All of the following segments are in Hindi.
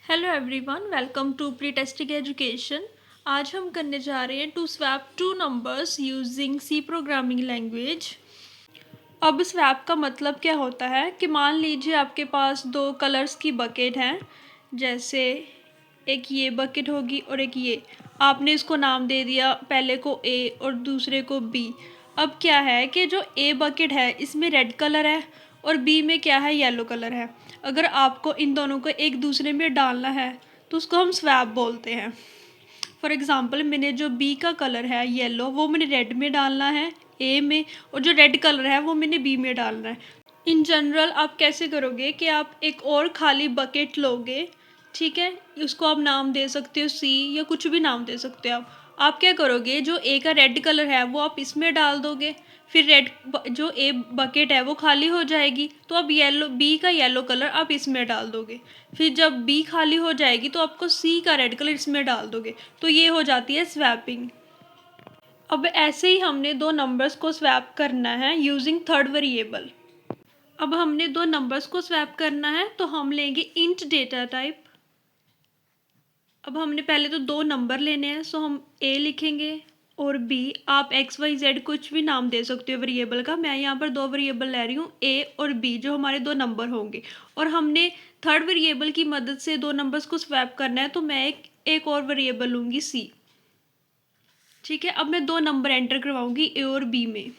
Hello everyone, welcome to pre testing education. आज हम करने जा रहे हैं to swap two numbers using C programming language. अब स्वैप का मतलब क्या होता है कि मान लीजिए आपके पास दो कलर्स की बकेट हैं, जैसे एक ये बकेट होगी और एक ये। आपने इसको नाम दे दिया, पहले को ए और दूसरे को बी। अब क्या है कि जो ए बकेट है इसमें रेड कलर है और बी में क्या है, येलो कलर है। अगर आपको इन दोनों को एक दूसरे में डालना है तो उसको हम स्वैप बोलते हैं। फॉर एग्ज़ाम्पल, मैंने जो बी का कलर है येलो वो मैंने रेड में डालना है ए में, और जो रेड कलर है वो मैंने बी में डालना है। इन जनरल आप कैसे करोगे कि आप एक और खाली बकेट लोगे, ठीक है, उसको आप नाम दे सकते हो सी या कुछ भी नाम दे सकते हो आप क्या करोगे, जो ए का रेड कलर है वो आप इसमें डाल दोगे, फिर रेड जो ए बकेट है वो खाली हो जाएगी, तो अब येलो बी का येलो कलर आप इसमें डाल दोगे। फिर जब बी खाली हो जाएगी तो आपको सी का रेड कलर इसमें डाल दोगे, तो ये हो जाती है स्वैपिंग। अब ऐसे ही हमने दो नंबर्स को स्वैप करना है यूजिंग थर्ड वेरिएबल। अब हमने दो नंबर्स को स्वैप करना है तो हम लेंगे इंट डेटा टाइप। अब हमने पहले तो दो नंबर लेने हैं, सो हम ए लिखेंगे और बी। आप एक्स वाई जेड कुछ भी नाम दे सकते हो वेरिएबल का। मैं यहाँ पर दो वेरिएबल ले रही हूँ, ए और बी, जो हमारे दो नंबर होंगे। और हमने थर्ड वेरिएबल की मदद से दो नंबर्स को स्वैप करना है, तो मैं एक और वेरिएबल लूँगी सी। ठीक है, अब मैं दो नंबर एंटर करवाऊँगी ए और बी में।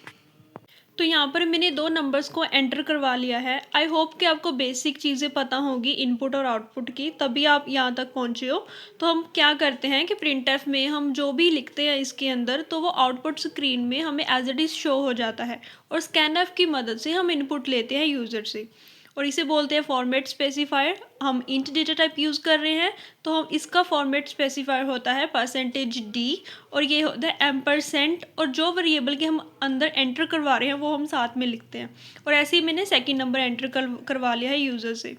तो यहाँ पर मैंने दो नंबर्स को एंटर करवा लिया है। आई होप कि आपको बेसिक चीज़ें पता होगी इनपुट और आउटपुट की, तभी आप यहाँ तक पहुँचे हो। तो हम क्या करते हैं कि प्रिंटफ में हम जो भी लिखते हैं इसके अंदर, तो वो आउटपुट स्क्रीन में हमें एज इट इज़ शो हो जाता है, और स्कैनफ की मदद से हम इनपुट लेते हैं यूज़र से, और इसे बोलते हैं फॉर्मेट स्पेसिफायर। हम इंट डेटा टाइप यूज़ कर रहे हैं तो हम इसका फॉर्मेट स्पेसिफायर होता है %d, और ये होता है एम्परसेंट, और जो वेरिएबल के हम अंदर एंटर करवा रहे हैं वो हम साथ में लिखते हैं। और ऐसे ही मैंने सेकंड नंबर एंटर करवा लिया है यूज़र से।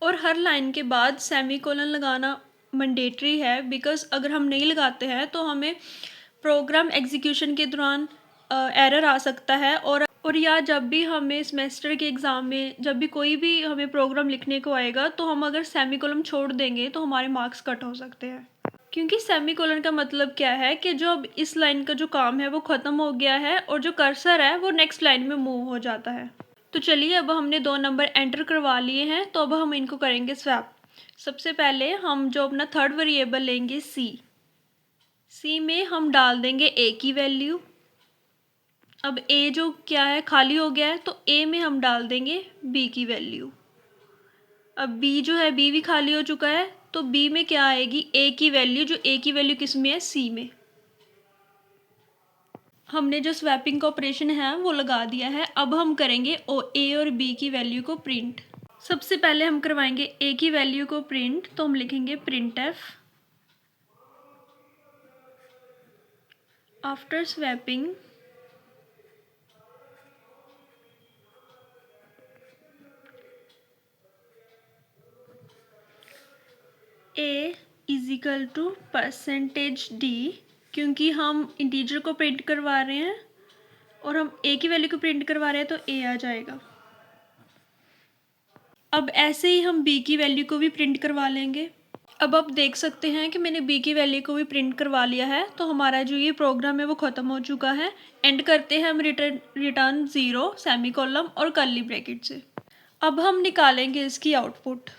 और हर लाइन के बाद सेमीकोलन लगाना मैंडेटरी है, बिकॉज़ अगर हम नहीं लगाते हैं तो हमें प्रोग्राम एग्जीक्यूशन के दौरान एरर आ सकता है। और या जब भी हमें सेमेस्टर के एग्ज़ाम में जब भी कोई भी हमें प्रोग्राम लिखने को आएगा, तो हम अगर सेमीकोलन छोड़ देंगे तो हमारे मार्क्स कट हो सकते हैं। क्योंकि सेमीकोलन का मतलब क्या है कि जो अब इस लाइन का जो काम है वो ख़त्म हो गया है, और जो कर्सर है वो नेक्स्ट लाइन में मूव हो जाता है। तो चलिए, अब हमने दो नंबर एंटर करवा लिए हैं, तो अब हम इनको करेंगे स्वैप। सबसे पहले हम जो अपना थर्ड वेरिएबल लेंगे सी में हम डाल देंगे ए की वैल्यू। अब ए जो क्या है, खाली हो गया है, तो ए में हम डाल देंगे बी की वैल्यू। अब बी जो है, बी भी खाली हो चुका है, तो बी में क्या आएगी, ए की वैल्यू, जो ए की वैल्यू किस में है, सी में। हमने जो स्वैपिंग का ऑपरेशन है वो लगा दिया है। अब हम करेंगे ए और बी की वैल्यू को प्रिंट। सबसे पहले हम करवाएंगे ए की वैल्यू को प्रिंट, तो हम लिखेंगे printf after swapping A is equal to %d, क्योंकि हम इंटीजर को प्रिंट करवा रहे हैं और हम ए की वैल्यू को प्रिंट करवा रहे हैं, तो ए आ जाएगा। अब ऐसे ही हम बी की वैल्यू को भी प्रिंट करवा लेंगे। अब आप देख सकते हैं कि मैंने बी की वैल्यू को भी प्रिंट करवा लिया है, तो हमारा जो ये प्रोग्राम है वो ख़त्म हो चुका है। एंड करते हैं हम रिटर्न 0 सेमीकोलन और कर्ली ब्रैकेट से। अब हम निकालेंगे इसकी आउटपुट।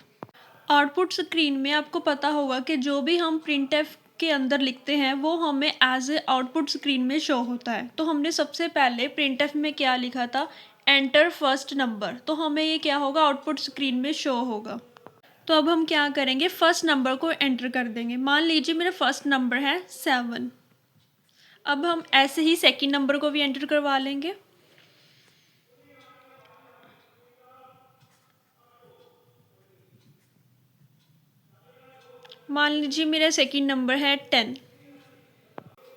आउटपुट स्क्रीन में आपको पता होगा कि जो भी हम प्रिंटफ के अंदर लिखते हैं वो हमें एज ए आउटपुट स्क्रीन में शो होता है। तो हमने सबसे पहले प्रिंटफ में क्या लिखा था, एंटर फर्स्ट नंबर, तो हमें ये क्या होगा, आउटपुट स्क्रीन में शो होगा। तो अब हम क्या करेंगे, फर्स्ट नंबर को एंटर कर देंगे। मान लीजिए मेरा फर्स्ट नंबर है 7। अब हम ऐसे ही सेकंड नंबर को भी एंटर करवा लेंगे। मान लीजिए मेरा सेकंड नंबर है 10।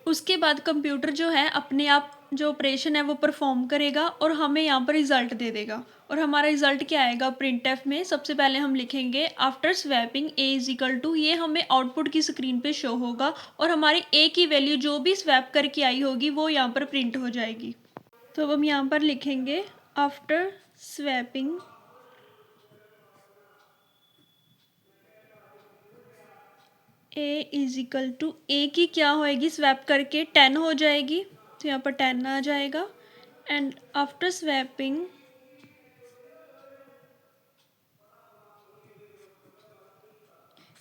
उसके बाद कंप्यूटर जो है अपने आप जो ऑपरेशन है वो परफॉर्म करेगा और हमें यहाँ पर रिज़ल्ट दे देगा। और हमारा रिज़ल्ट क्या आएगा, प्रिंटफ में सबसे पहले हम लिखेंगे after swapping A is equal to, ये हमें आउटपुट की स्क्रीन पे शो होगा, और हमारी ए की वैल्यू जो भी स्वैप करके आई होगी वो यहाँ पर प्रिंट हो जाएगी। तो अब हम यहाँ पर लिखेंगे after swapping A is equal to A की क्या होएगी स्वैप करके 10 हो जाएगी, तो यहाँ पर 10 आ जाएगा। And after swapping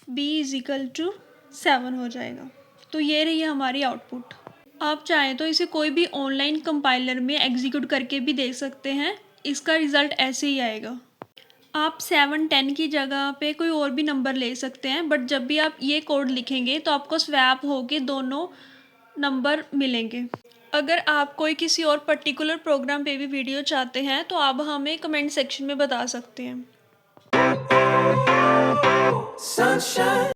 b is equal to 7 हो जाएगा। तो ये रही हमारी आउटपुट। आप चाहें तो इसे कोई भी ऑनलाइन कंपाइलर में एग्जीक्यूट करके भी देख सकते हैं, इसका रिज़ल्ट ऐसे ही आएगा। आप 7 10 की जगह पे कोई और भी नंबर ले सकते हैं, बट जब भी आप ये कोड लिखेंगे तो आपको स्वैप होके दोनों नंबर मिलेंगे। अगर आप कोई किसी और पर्टिकुलर प्रोग्राम पे भी वीडियो चाहते हैं तो आप हमें कमेंट सेक्शन में बता सकते हैं। Sunshine.